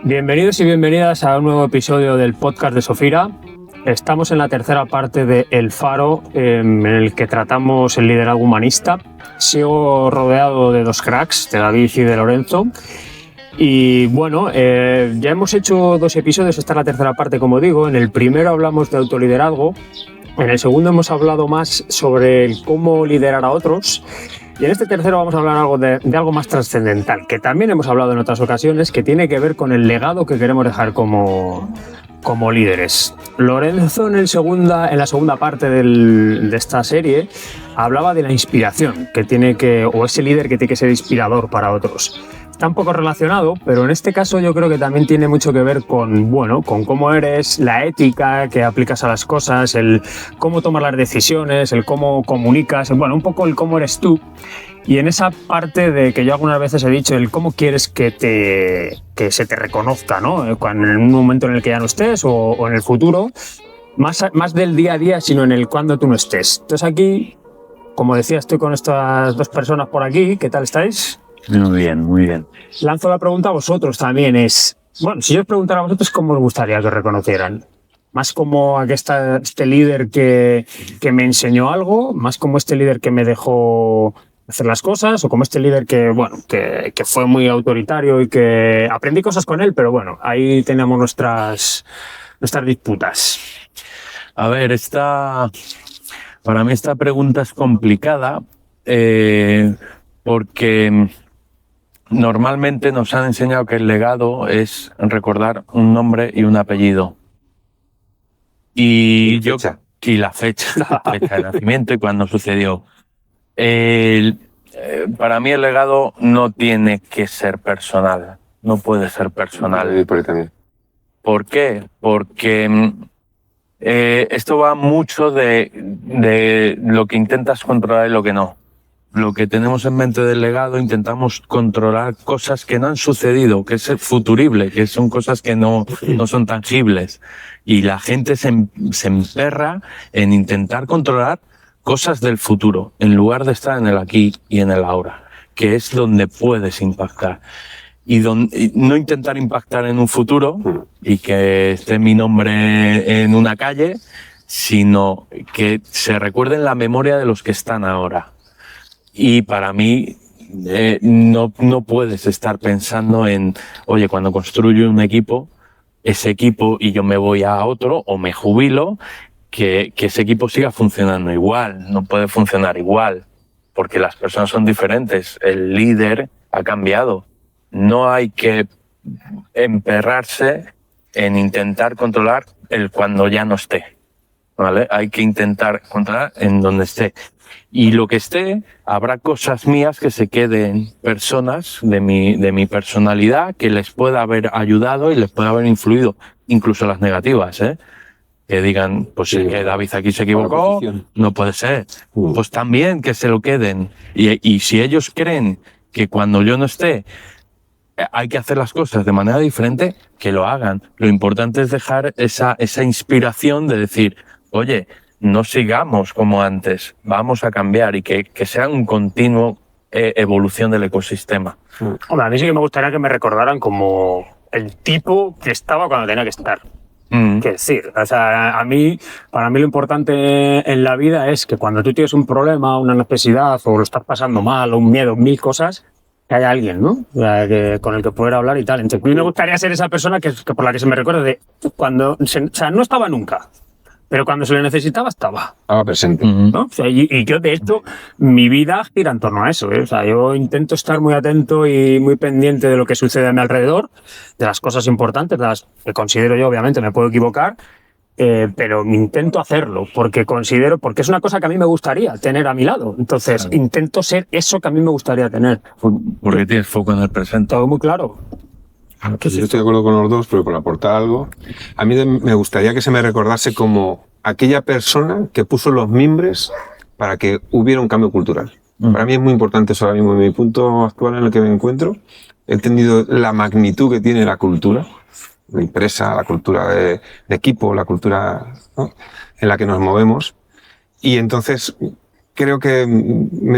Bienvenidos y bienvenidas a un nuevo episodio del podcast de Sofira. Estamos en la tercera parte de El Faro, en el que tratamos el liderazgo humanista. Sigo rodeado de dos cracks, de David y de Lorenzo. Y bueno, ya hemos hecho dos episodios, esta es la tercera parte, como digo. En el primero hablamos de autoliderazgo, en el segundo hemos hablado más sobre cómo liderar a otros. Y en este tercero vamos a hablar de algo más trascendental, que también hemos hablado en otras ocasiones, que tiene que ver con el legado que queremos dejar como líderes. Lorenzo en la segunda parte de esta serie hablaba de la inspiración o ese líder que tiene que ser inspirador para otros. Está un poco relacionado, pero en este caso yo creo que también tiene mucho que ver con cómo eres, la ética que aplicas a las cosas, el cómo tomas las decisiones, el cómo comunicas, un poco el cómo eres tú. Y en esa parte de que yo algunas veces he dicho, el cómo quieres que se te reconozca, ¿no? En un momento en el que ya no estés o en el futuro, más del día a día, sino en el cuando tú no estés. Entonces aquí, como decía, estoy con estas dos personas por aquí. ¿Qué tal estáis? Muy bien, muy bien. Lanzo la pregunta a vosotros también. Si yo os preguntara a vosotros, ¿cómo os gustaría que os reconocieran? ¿Más como este líder que me enseñó algo? ¿Más como este líder que me dejó hacer las cosas? ¿O como este líder que fue muy autoritario y que aprendí cosas con él? Pero bueno, ahí tenemos nuestras disputas. A ver, para mí esta pregunta es complicada porque normalmente nos han enseñado que el legado es recordar un nombre y un apellido. Y la fecha de nacimiento y cuándo sucedió. Para mí el legado no tiene que ser personal, no puede ser personal. ¿Por qué? Porque esto va mucho de lo que intentas controlar y lo que no. Lo que tenemos en mente del legado, intentamos controlar cosas que no han sucedido, que es futurible, que son cosas que no son tangibles. Y la gente se emperra en intentar controlar cosas del futuro, en lugar de estar en el aquí y en el ahora, que es donde puedes impactar. Y no intentar impactar en un futuro y que esté mi nombre en una calle, sino que se recuerde en la memoria de los que están ahora. Y para mí no puedes estar pensando en, oye, cuando construyo un equipo, ese equipo y yo me voy a otro o me jubilo, que ese equipo siga funcionando igual. No puede funcionar igual porque las personas son diferentes. El líder ha cambiado. No hay que emperrarse en intentar controlar el cuando ya no esté, ¿vale? Hay que intentar controlar en donde esté. Y lo que esté, habrá cosas mías que se queden, personas de mi personalidad que les pueda haber ayudado y les pueda haber influido, incluso las negativas, que digan, pues sí, que David aquí se equivocó, no puede ser. Pues también que se lo queden. Y si ellos creen que cuando yo no esté hay que hacer las cosas de manera diferente, que lo hagan. Lo importante es dejar esa inspiración de decir, oye, no sigamos como antes, vamos a cambiar y que sea un continuo evolución del ecosistema. Hombre, a mí sí que me gustaría que me recordaran como el tipo que estaba cuando tenía que estar. Que decir, para mí lo importante en la vida es que cuando tú tienes un problema, una necesidad o lo estás pasando mal, o un miedo, mil cosas, que haya alguien, ¿no? Con el que poder hablar y tal. Entonces, a mí me gustaría ser esa persona que por la que se me recuerde de cuando, no estaba nunca, pero cuando se le necesitaba estaba. Estaba presente. ¿No? Y yo, de hecho, mi vida gira en torno a eso. Yo intento estar muy atento y muy pendiente de lo que sucede a mi alrededor, de las cosas importantes, de las que considero yo, obviamente, me puedo equivocar, pero intento hacerlo porque es una cosa que a mí me gustaría tener a mi lado. Entonces, claro, intento ser eso que a mí me gustaría tener. Porque tienes foco en el presente. Todo muy claro. Pues yo estoy de acuerdo con los dos, pero por aportar algo, a mí me gustaría que se me recordase como aquella persona que puso los mimbres para que hubiera un cambio cultural. Para mí es muy importante eso ahora mismo. En mi punto actual en el que me encuentro, he entendido la magnitud que tiene la cultura, la empresa, la cultura de equipo, la cultura, ¿no?, en la que nos movemos. Y entonces creo que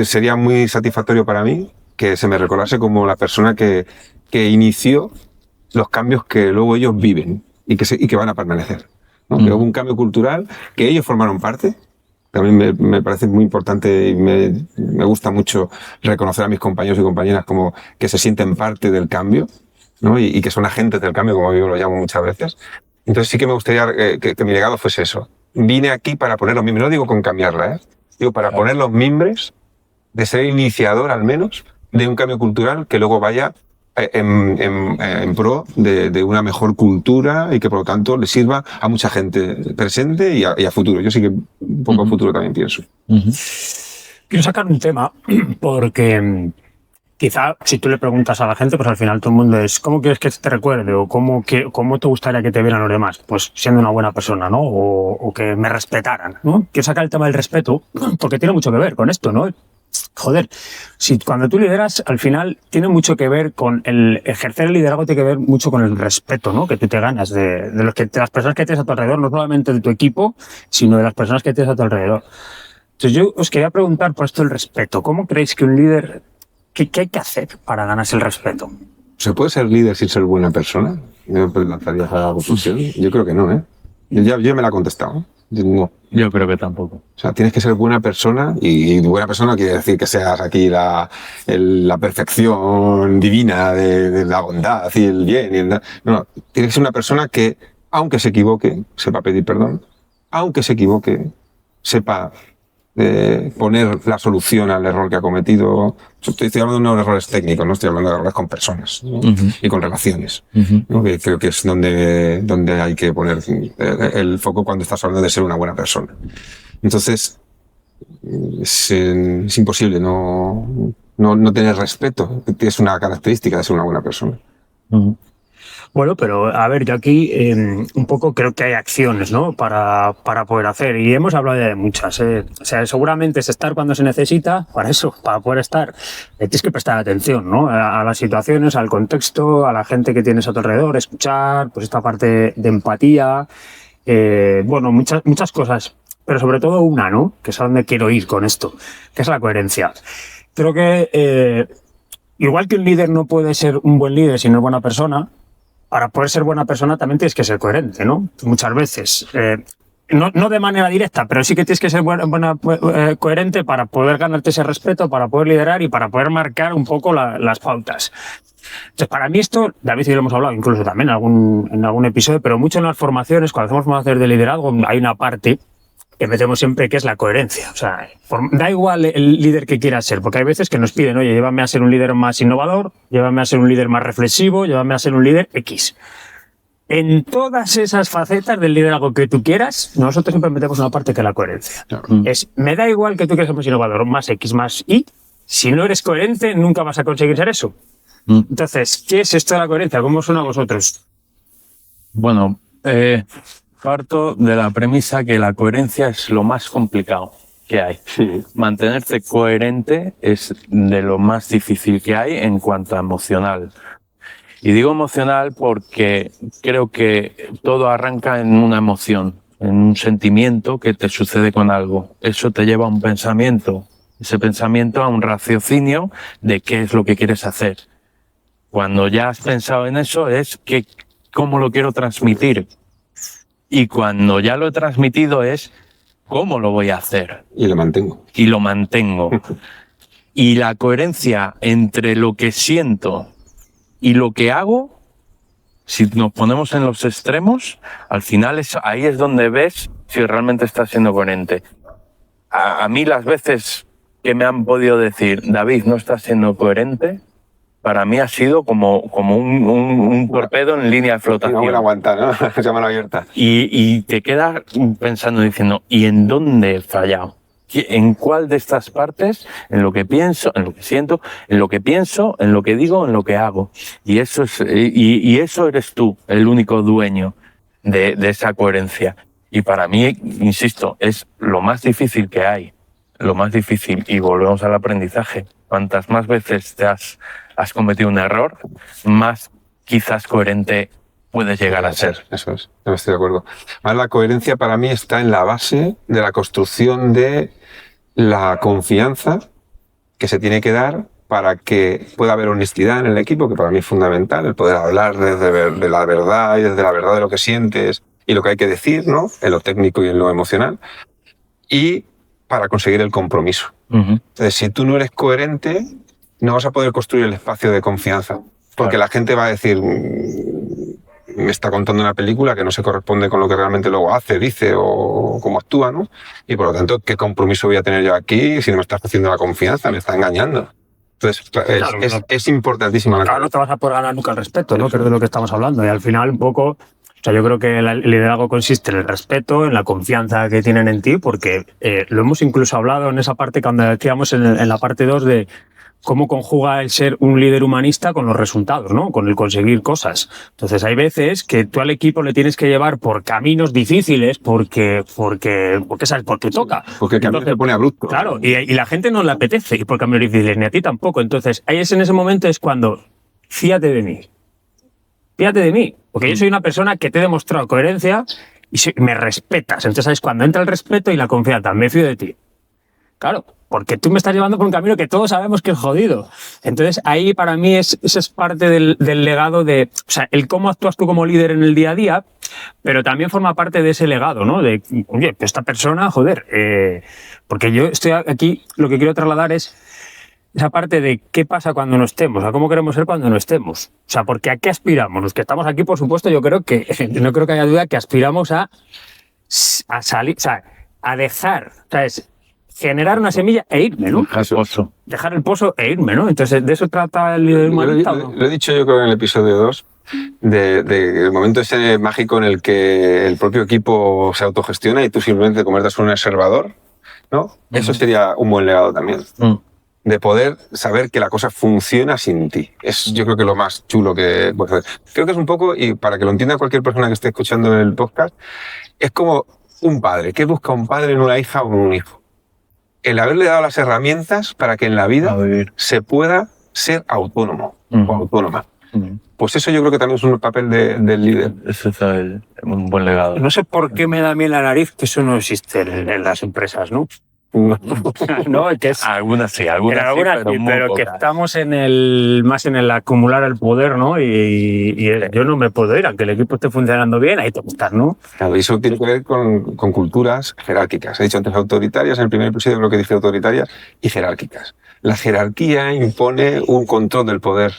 sería muy satisfactorio para mí que se me recordase como la persona que inició los cambios que luego ellos viven y que van a permanecer, ¿no? Que hubo un cambio cultural que ellos formaron parte. También me parece muy importante y me gusta mucho reconocer a mis compañeros y compañeras como que se sienten parte del cambio, ¿no? Y que son agentes del cambio, como yo lo llamo muchas veces. Entonces sí que me gustaría que mi legado fuese eso. Vine aquí para poner los mimbres, no digo con cambiarla, digo para poner los mimbres, de ser iniciador al menos, de un cambio cultural que luego vaya en pro de una mejor cultura y que por lo tanto le sirva a mucha gente presente y a futuro. Yo sí que un poco a futuro también pienso. Quiero sacar un tema porque quizá si tú le preguntas a la gente, pues al final todo el mundo es ¿cómo quieres que te recuerde? O ¿cómo te gustaría que te vieran los demás? Pues siendo una buena persona, ¿no? O que me respetaran, ¿no? Quiero sacar el tema del respeto porque tiene mucho que ver con esto, ¿no? Joder, si cuando tú lideras, al final tiene mucho que ver con el ejercer el liderazgo, tiene que ver mucho con el respeto, ¿no? Que tú te ganas de las personas que tienes a tu alrededor, no solamente de tu equipo, sino de las personas que tienes a tu alrededor. Entonces yo os quería preguntar por esto del respeto. ¿Cómo creéis que un líder, qué hay que hacer para ganarse el respeto? ¿Se puede ser líder sin ser buena persona? Yo lanzaría esa conclusión. Yo creo que no, ¿eh? Yo me la he contestado. No. Yo creo que tampoco. O sea, tienes que ser buena persona y buena persona quiere decir que seas aquí la perfección divina de la bondad y el bien. No, tienes que ser una persona que, aunque se equivoque, sepa pedir perdón, aunque se equivoque, sepa poner la solución al error que ha cometido. Estoy hablando de unos errores técnicos, no estoy hablando de errores con personas, ¿no? Y con relaciones, ¿no? Que creo que es donde hay que poner el foco cuando estás hablando de ser una buena persona. Entonces, es imposible no tener respeto. Es una característica de ser una buena persona. Bueno, pero a ver, yo aquí un poco creo que hay acciones, ¿no? Para poder hacer, y hemos hablado de muchas. O sea, seguramente es estar cuando se necesita, para eso, para poder estar. Tienes que prestar atención, ¿no? A las situaciones, al contexto, a la gente que tienes a tu alrededor, escuchar, pues esta parte de empatía, bueno, muchas cosas, pero sobre todo una, ¿no? Que es a donde quiero ir con esto, que es la coherencia. Creo que igual que un líder no puede ser un buen líder si no es buena persona, para poder ser buena persona también tienes que ser coherente, ¿no? Muchas veces. No de manera directa, pero sí que tienes que ser coherente para poder ganarte ese respeto, para poder liderar y para poder marcar un poco las pautas. Entonces, para mí esto, David y yo lo hemos hablado incluso también en algún episodio, pero mucho en las formaciones, cuando hacemos formaciones de liderazgo, hay una parte que metemos siempre, que es la coherencia. O sea, da igual el líder que quieras ser, porque hay veces que nos piden, oye, llévame a ser un líder más innovador, llévame a ser un líder más reflexivo, llévame a ser un líder X. En todas esas facetas del liderazgo que tú quieras, nosotros siempre metemos una parte que es la coherencia. Me da igual que tú quieras ser más innovador, más X, más Y, si no eres coherente, nunca vas a conseguir ser eso. Entonces, ¿qué es esto de la coherencia? ¿Cómo suena a vosotros? Bueno, parto de la premisa que la coherencia es lo más complicado que hay. Sí. Mantenerte coherente es de lo más difícil que hay en cuanto a emocional. Y digo emocional porque creo que todo arranca en una emoción, en un sentimiento que te sucede con algo. Eso te lleva a un pensamiento, ese pensamiento a un raciocinio de qué es lo que quieres hacer. Cuando ya has pensado en eso es cómo lo quiero transmitir. Y cuando ya lo he transmitido es cómo lo voy a hacer. Y lo mantengo. Y lo mantengo. Y la coherencia entre lo que siento y lo que hago, si nos ponemos en los extremos, al final ahí es donde ves si realmente estás siendo coherente. A mí las veces que me han podido decir, David, no estás siendo coherente, para mí ha sido como un torpedo en línea de flotación. No buena aguanta, ¿no? Se mano abierta. Y te quedas pensando, diciendo, ¿y en dónde he fallado? ¿En cuál de estas partes? En lo que pienso, en lo que siento, en lo que pienso, en lo que digo, en lo que hago. Y eso eres tú, el único dueño de esa coherencia. Y para mí, insisto, es lo más difícil que hay. Lo más difícil. Y volvemos al aprendizaje. Cuantas más veces te has cometido un error, más quizás coherente puedes llegar a ser. Eso es, no estoy de acuerdo. Más la coherencia para mí está en la base de la construcción de la confianza que se tiene que dar para que pueda haber honestidad en el equipo, que para mí es fundamental, el poder hablar de la verdad y desde la verdad de lo que sientes y lo que hay que decir, ¿no? En lo técnico y en lo emocional. Y para conseguir el compromiso. Entonces, si tú no eres coherente, no vas a poder construir el espacio de confianza. Porque la gente va a decir, me está contando una película que no se corresponde con lo que realmente luego hace, dice o cómo actúa, ¿no? Y por lo tanto, ¿qué compromiso voy a tener yo aquí si no me estás haciendo la confianza? Me está engañando. Entonces, es importantísima la Claro, no te vas a poder ganar nunca el respeto, ¿no? Que es de lo que estamos hablando. Y al final, un poco, o sea, yo creo que el liderazgo consiste en el respeto, en la confianza que tienen en ti, porque lo hemos incluso hablado en esa parte cuando decíamos en la parte 2 de cómo conjuga el ser un líder humanista con los resultados, ¿no? Con el conseguir cosas. Entonces, hay veces que tú al equipo le tienes que llevar por caminos difíciles porque ¿sabes? Porque toca. Porque el camino se pone abrupto. Claro, y la gente no le apetece ir por caminos difíciles, ni a ti tampoco. Entonces, ahí en ese momento es cuando, fíjate de mí. Fíjate de mí. Porque yo soy una persona que te he demostrado coherencia y me respetas. Entonces, es cuando entra el respeto y la confianza. Me fío de ti. Claro, porque tú me estás llevando por un camino que todos sabemos que es jodido. Entonces, ahí para mí esa es parte del legado de, o sea, el cómo actúas tú como líder en el día a día, pero también forma parte de ese legado, ¿no? De, oye, esta persona, joder, porque yo estoy aquí, lo que quiero trasladar es esa parte de qué pasa cuando no estemos, a cómo queremos ser cuando no estemos. O sea, porque ¿a qué aspiramos? Los que estamos aquí, por supuesto, yo creo que, no creo que haya duda que aspiramos a salir, o sea, a dejar, ¿sabes? Generar una semilla e irme, ¿no? Dejar el pozo e irme, ¿no? Entonces, ¿de eso trata el líder humanista? Lo he dicho yo creo en el episodio 2, del momento ese mágico en el que el propio equipo se autogestiona y tú simplemente te conviertas en un observador, ¿no? Eso sería un buen legado también. De poder saber que la cosa funciona sin ti. Es yo creo que lo más chulo que puedes hacer. Creo que es un poco, y para que lo entienda cualquier persona que esté escuchando en el podcast, es como un padre. ¿Qué busca un padre en una hija o en un hijo? El haberle dado las herramientas para que en la vida se pueda ser autónomo o autónoma. Pues eso yo creo que también es un papel del líder. Eso es un buen legado. No sé por qué me da a mí en la nariz que eso no existe en las empresas, ¿no? No, que es, algunas sí, pero que estamos más en el acumular el poder, ¿no? Y yo no me puedo ir, aunque el equipo esté funcionando bien, ahí tengo que estar, ¿no? Claro, y eso tiene que ver con culturas jerárquicas. He dicho antes autoritarias, en el primer episodio creo que dije autoritarias y jerárquicas. La jerarquía impone un control del poder.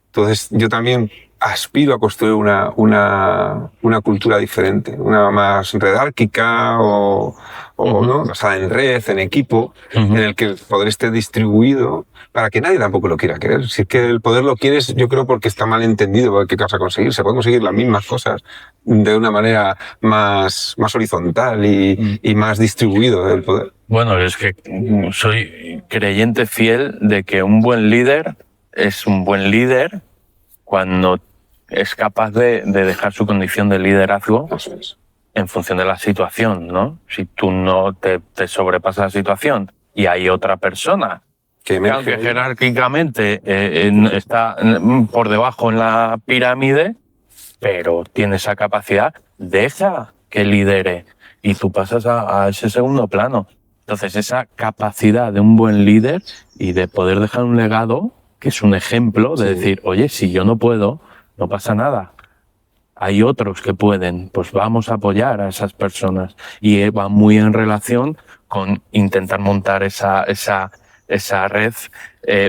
Entonces yo también aspiro a construir una cultura diferente, una más redárquica o ¿no? basada en red, en equipo, en el que el poder esté distribuido para que nadie tampoco lo quiera querer. Si es que el poder lo quieres, yo creo porque está mal entendido qué vas a conseguir. Se pueden conseguir las mismas cosas de una manera más horizontal y más distribuido el poder. Bueno, es que soy creyente fiel de que un buen líder es un buen líder cuando es capaz de dejar su condición de liderazgo en función de la situación, ¿no? Si tú no te sobrepasas la situación y hay otra persona que aunque jerárquicamente está por debajo en la pirámide, pero tiene esa capacidad, deja que lidere y tú pasas a ese segundo plano. Entonces, esa capacidad de un buen líder y de poder dejar un legado, que es un ejemplo de decir, oye, si yo no puedo, no pasa nada. Hay otros que pueden, pues vamos a apoyar a esas personas. Y va muy en relación con intentar montar esa red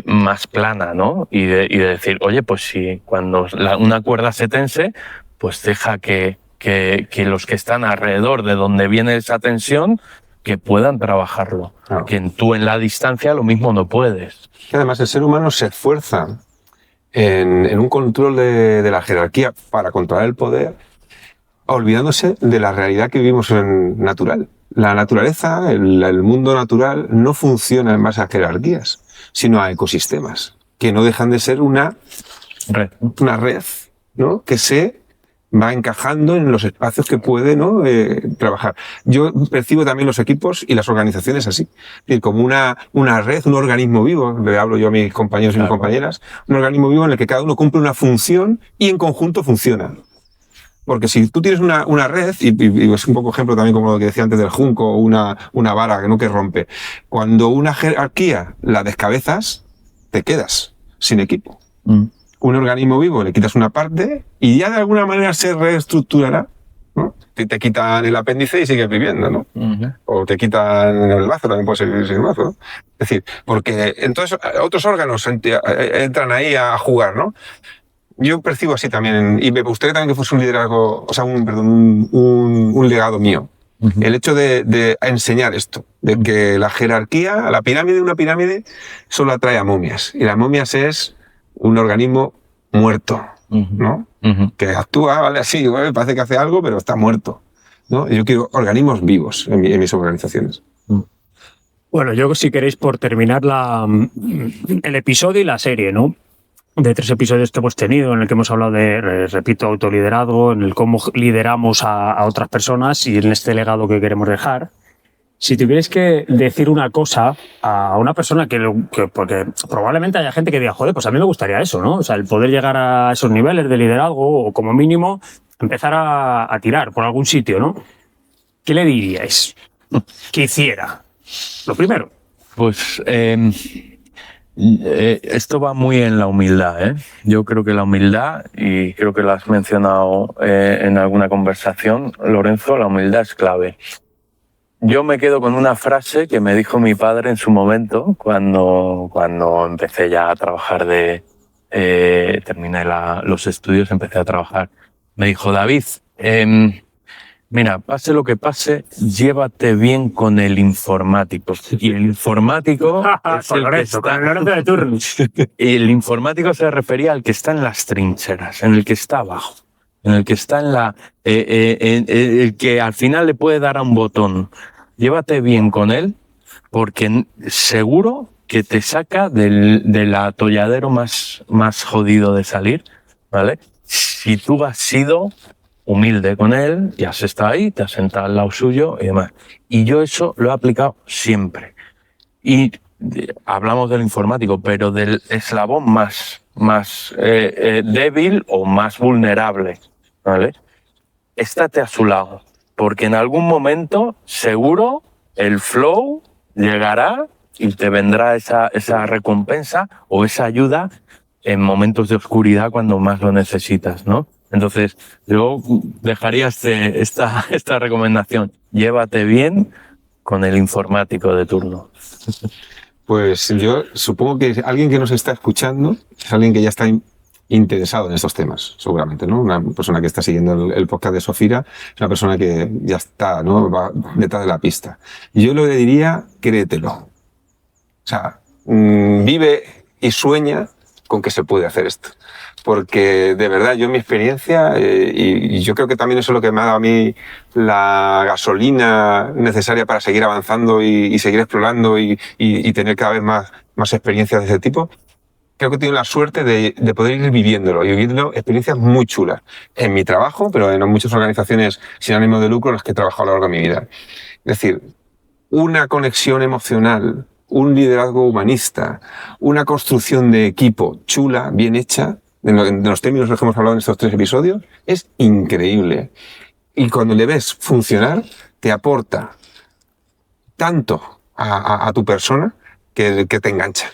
más plana, ¿no? Y de decir, oye, pues si cuando una cuerda se tense, pues deja que los que están alrededor de donde viene esa tensión, que puedan trabajarlo. Claro. Que tú en la distancia lo mismo no puedes. Y además el ser humano se esfuerza en un control de la jerarquía para controlar el poder, olvidándose de la realidad que vivimos natural. La naturaleza, el mundo natural, no funciona en base a jerarquías, sino a ecosistemas, que no dejan de ser una red, ¿no? Que se va encajando en los espacios que puede, ¿no? Trabajar. Yo percibo también los equipos y las organizaciones así, es decir, como una red, un organismo vivo, le hablo yo a mis compañeros y mis compañeras, un organismo vivo en el que cada uno cumple una función y en conjunto funciona. Porque si tú tienes una red, y es un poco ejemplo también como lo que decía antes del junco, una vara que rompe, cuando una jerarquía la descabezas, te te quedas sin equipo. Un organismo vivo le quitas una parte y ya de alguna manera se reestructurará, ¿no? Te quitan el apéndice y sigues viviendo, ¿no? O te quitan el brazo, también puedes seguir sin el brazo, ¿no? Es decir, porque entonces otros órganos entran ahí a jugar, ¿no? Yo percibo así también, y me gustaría también que fuese un liderazgo, o sea, un legado mío. El hecho de enseñar esto, de que la jerarquía, la pirámide, una pirámide, solo atrae a momias. Y las momias es un organismo muerto, ¿no? Que actúa, vale, así, ¿vale? Parece que hace algo, pero está muerto, ¿no? Yo quiero organismos vivos en mis organizaciones. Bueno, yo si queréis por terminar el episodio y la serie, ¿no? De 3 episodios que hemos tenido, en el que hemos hablado de, repito, autoliderazgo, en el cómo lideramos a otras personas y en este legado que queremos dejar. Si tuvierais que decir una cosa a una persona porque probablemente haya gente que diga, joder, pues a mí me gustaría eso, ¿no? O sea, el poder llegar a esos niveles de liderazgo o como mínimo empezar a tirar por algún sitio, ¿no? ¿Qué le diríais que hiciera? Lo primero. Pues esto va muy en la humildad, ¿eh? Yo creo que la humildad, y creo que lo has mencionado en alguna conversación, Lorenzo, la humildad es clave. Yo me quedo con una frase que me dijo mi padre en su momento, cuando empecé ya a trabajar terminé los estudios, empecé a trabajar. Me dijo, David, mira, pase lo que pase, llévate bien con el informático. Y el informático es el que está... El informático se refería al que está en las trincheras, en el que está abajo, en el que está el que al final le puede dar a un botón. Llévate bien con él, porque seguro que te saca del atolladero más jodido de salir, ¿vale? Si tú has sido humilde con él y has estado ahí, te has sentado al lado suyo y demás. Y yo eso lo he aplicado siempre. Y hablamos del informático, pero del eslabón más débil o más vulnerable, ¿vale? Estate a su lado, porque en algún momento seguro el flow llegará y te vendrá esa recompensa o esa ayuda en momentos de oscuridad cuando más lo necesitas, ¿no? Entonces, yo dejaría esta recomendación. Llévate bien con el informático de turno. Pues yo supongo que alguien que nos está escuchando es alguien que ya está interesado en estos temas, seguramente, ¿no? Una persona que está siguiendo el podcast de Sofira es una persona que ya está, ¿no? Va detrás de la pista. Yo le diría, créetelo. O sea, vive y sueña con que se puede hacer esto. Porque de verdad, yo en mi experiencia, y yo creo que también eso es lo que me ha dado a mí la gasolina necesaria para seguir avanzando y seguir explorando y tener cada vez más experiencias de ese tipo, creo que he tenido la suerte de poder ir viviéndolo y viviendo experiencias muy chulas en mi trabajo, pero en muchas organizaciones sin ánimo de lucro en las que he trabajado a lo largo de mi vida. Es decir, una conexión emocional, un liderazgo humanista, una construcción de equipo chula, bien hecha, en los términos que hemos hablado en estos 3 episodios, es increíble. Y cuando le ves funcionar, te aporta tanto a tu persona que te engancha.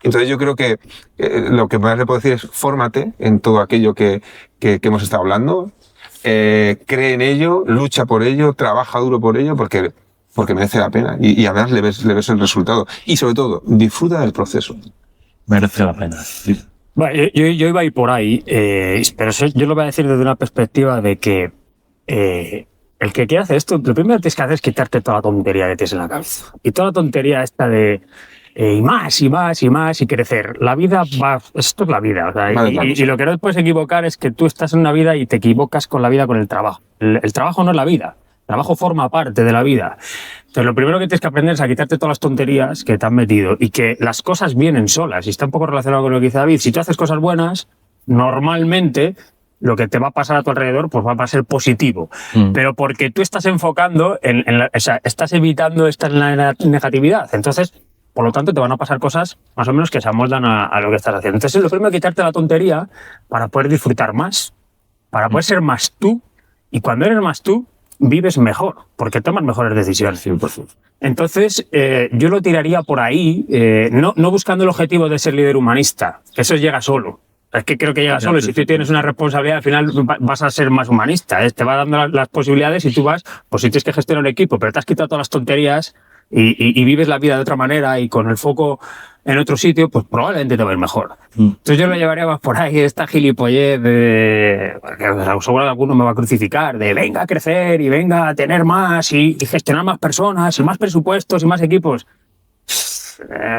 Entonces yo creo que lo que más le puedo decir es fórmate en todo aquello que hemos estado hablando, cree en ello, lucha por ello, trabaja duro por ello, porque merece la pena y además le ves el resultado. Y sobre todo, disfruta del proceso. Merece la pena. Sí. Bueno, yo iba a ir por ahí, pero yo lo voy a decir desde una perspectiva de que el que quiere hacer esto, lo primero que tienes que hacer es quitarte toda la tontería que tienes en la cabeza. Y toda la tontería esta de y más, y más, y más, y crecer. La vida esto es la vida. O sea, y lo que no te puedes equivocar es que tú estás en una vida y te equivocas con la vida, con el trabajo. El trabajo no es la vida. El trabajo forma parte de la vida. Entonces, lo primero que tienes que aprender es a quitarte todas las tonterías que te han metido y que las cosas vienen solas. Y está un poco relacionado con lo que dice David. Si tú haces cosas buenas, normalmente lo que te va a pasar a tu alrededor pues va a ser positivo. Pero porque tú estás enfocando, o sea, estás evitando estar en la negatividad. Entonces, por lo tanto, te van a pasar cosas más o menos que se amoldan a lo que estás haciendo. Entonces, lo primero es quitarte la tontería para poder disfrutar más, para poder ser más tú. Y cuando eres más tú, vives mejor, porque tomas mejores decisiones. 100%. Entonces, yo lo tiraría por ahí, no buscando el objetivo de ser líder humanista, que eso llega solo. Es que creo que llega solo, y si tú tienes una responsabilidad, al final vas a ser más humanista, te va dando las posibilidades y tú vas, pues si tienes que gestionar un equipo, pero te has quitado todas las tonterías y vives la vida de otra manera y con el foco en otro sitio, pues probablemente te va a ir mejor. Entonces yo lo llevaría más por ahí, esta gilipollez de, que seguro que alguno me va a crucificar, de venga a crecer y venga a tener más y gestionar más personas y más presupuestos y más equipos.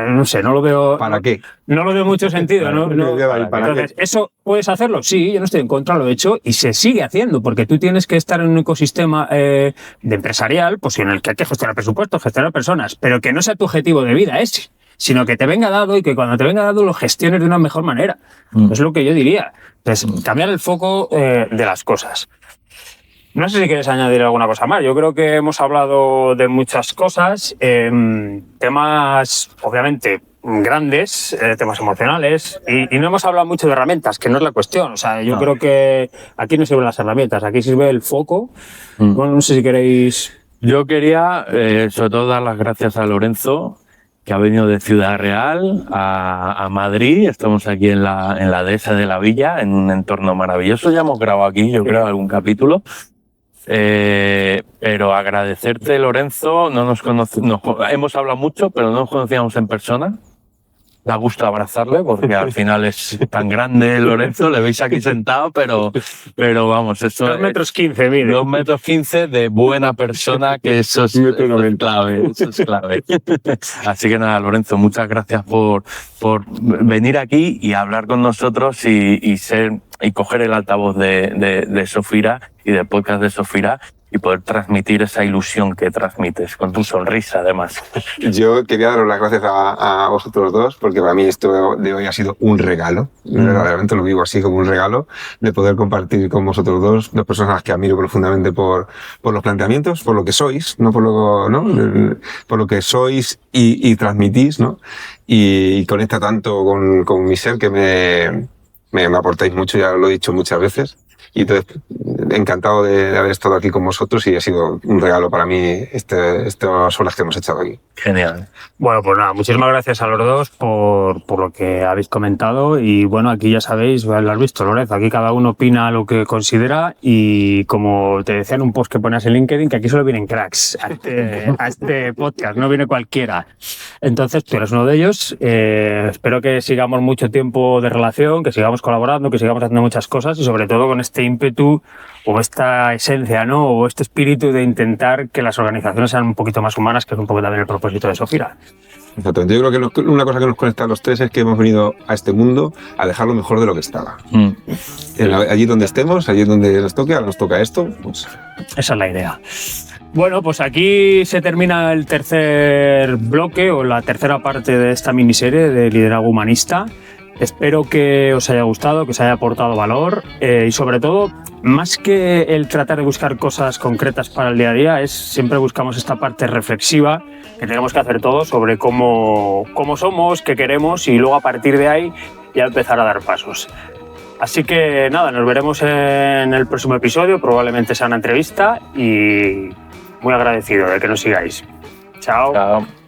No sé, no lo veo. ¿Para qué? No lo veo mucho sentido, ¿no? Entonces, ¿eso puedes hacerlo? Sí, yo no estoy en contra, lo he hecho y se sigue haciendo, porque tú tienes que estar en un ecosistema de empresarial, pues en el que hay que gestionar presupuestos, gestionar personas, pero que no sea tu objetivo de vida ese, sino que te venga dado y que cuando te venga dado lo gestiones de una mejor manera. Es lo que yo diría. Entonces, cambiar el foco de las cosas. No sé si quieres añadir alguna cosa más. Yo creo que hemos hablado de muchas cosas, temas obviamente grandes, temas emocionales, y no hemos hablado mucho de herramientas, que no es la cuestión. O sea, yo creo que aquí no sirven las herramientas, aquí sirve el foco. Bueno, no sé si queréis... Yo quería, sobre todo, dar las gracias a Lorenzo, que ha venido de Ciudad Real a Madrid. Estamos aquí en la dehesa de la Villa, en un entorno maravilloso. Ya hemos grabado aquí, yo creo, algún capítulo. Pero agradecerte, Lorenzo. Hemos hablado mucho, pero no nos conocíamos en persona. Da gusto abrazarle porque al final es tan grande Lorenzo, le veis aquí sentado, pero vamos, eso 2,15 metros, mire. 2,15 metros de buena persona, que eso es clave, eso es clave. Así que nada, Lorenzo, muchas gracias por venir aquí y hablar con nosotros y coger el altavoz de Sofira y del podcast de Sofira y poder transmitir esa ilusión que transmites, con tu sonrisa además. Yo quería daros las gracias a vosotros dos, porque para mí esto de hoy ha sido un regalo, verdaderamente lo vivo así como un regalo, de poder compartir con vosotros dos personas que admiro profundamente por los planteamientos, por lo que sois, no por lo, ¿no? Por lo que sois y transmitís, ¿no? Y conecta tanto con mi ser que me aportáis mucho, ya lo he dicho muchas veces. Y entonces, encantado de haber estado aquí con vosotros y ha sido un regalo para mí estas horas que hemos echado aquí. Genial. Bueno, pues nada, muchísimas gracias a los dos por lo que habéis comentado y bueno, aquí ya sabéis, lo has visto, Lorenzo, aquí cada uno opina lo que considera y como te decía en un post que ponías en LinkedIn, que aquí solo vienen cracks a este podcast, no viene cualquiera. Entonces, tú eres uno de ellos. Espero que sigamos mucho tiempo de relación, que sigamos colaborando, que sigamos haciendo muchas cosas y sobre todo con este ímpetu o esta esencia, ¿no? O este espíritu de intentar que las organizaciones sean un poquito más humanas, que es un poco también el propósito de Sofira. Exactamente. Yo creo que una cosa que nos conecta a los tres es que hemos venido a este mundo a dejarlo mejor de lo que estaba. Allí donde estemos, allí donde nos toque, ahora nos toca esto, pues... Esa es la idea. Bueno, pues aquí se termina el tercer bloque o la tercera parte de esta miniserie de Liderazgo Humanista. Espero que os haya gustado, que os haya aportado valor y sobre todo, más que el tratar de buscar cosas concretas para el día a día, siempre buscamos esta parte reflexiva que tenemos que hacer todos sobre cómo somos, qué queremos y luego a partir de ahí ya empezar a dar pasos. Así que nada, nos veremos en el próximo episodio, probablemente sea una entrevista y muy agradecido de que nos sigáis. Chao. Chao.